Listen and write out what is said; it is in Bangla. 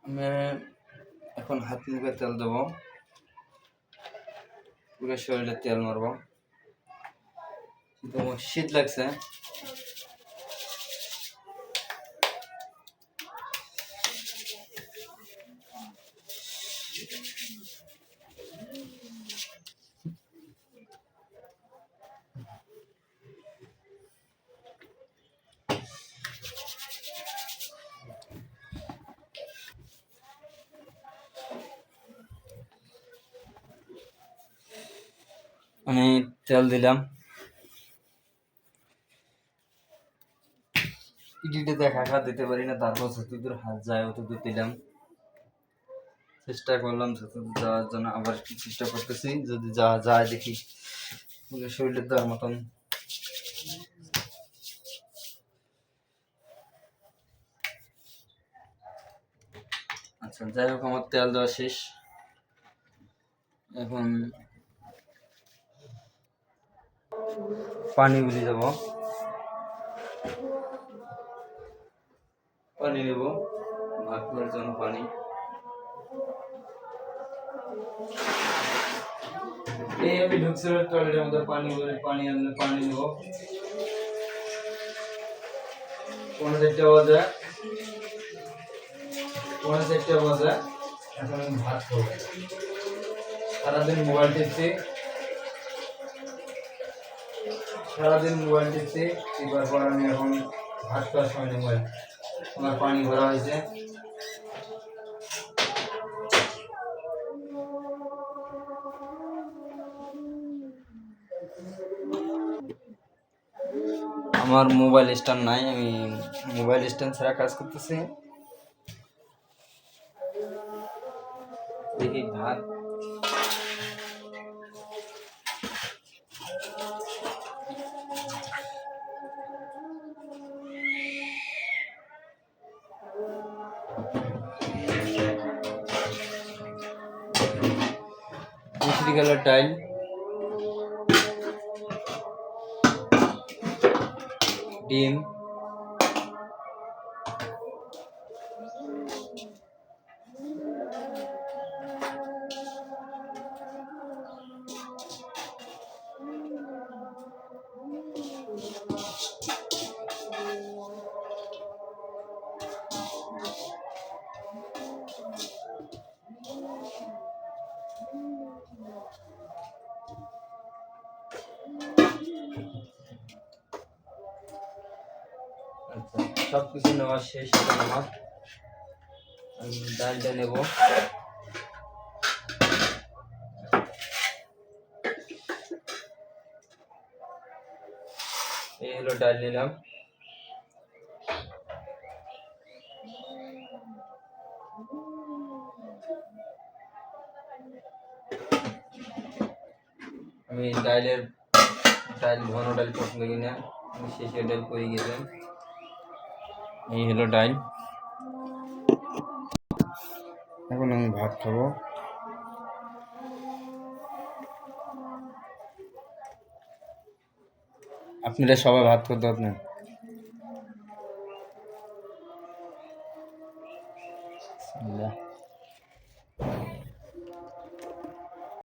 আমি এখন হাত মুখে তেল দেবো, পুরো শরীরে তেল মারবো। কিন্তু আমার শীত লাগছে। আমি তেল দিলাম, ইডিতে একা দিতে পারি না, তারপর যতদূর হাত যায় অতদূর দিলাম। চেষ্টা করলাম যতদূর যাওয়ার জন্য, আবার কি চেষ্টা করতেছি, যদি যাওয়া যায় দেখি। শরীরের দেওয়ার মতন আচ্ছা, যাই হোক আমার তেল দেওয়া শেষ। এখন পানি গুলি দেবো, পানি নেব ভাত করার জন্য। পানি এই আমি ঢুকছি টয়লেটের মধ্যে, পানি আনলে পানি নেব। 4:30 বাজে, 4:30 বাজে। এখন আমি ভাত খাবো। সারাদিন মোবাইল টিপছি, এবার পর আমি এখন ভাত খাওয়ার সময় মোবাইল, আমার পানি ভরা হয়েছে। আমার মোবাইল স্ট্যান্ড নাই, আমি মোবাইল স্ট্যান্ড ছাড়া কাজ করতেছি। দেখি ভাত মিষ্টি কালার টাইল, ডিম, সব কিছু নেওয়া শেষ। আমার ডালটা নেব, এই হলো ডাল নিলাম। আমি ডাল ঘন ডাল পছন্দ করি না, আমি শেষে ডাল করে গেলাম। এই হলো ডাল। এখন আমি ভাত খাবো। আপনারা সবাই ভাত করতে পারেন।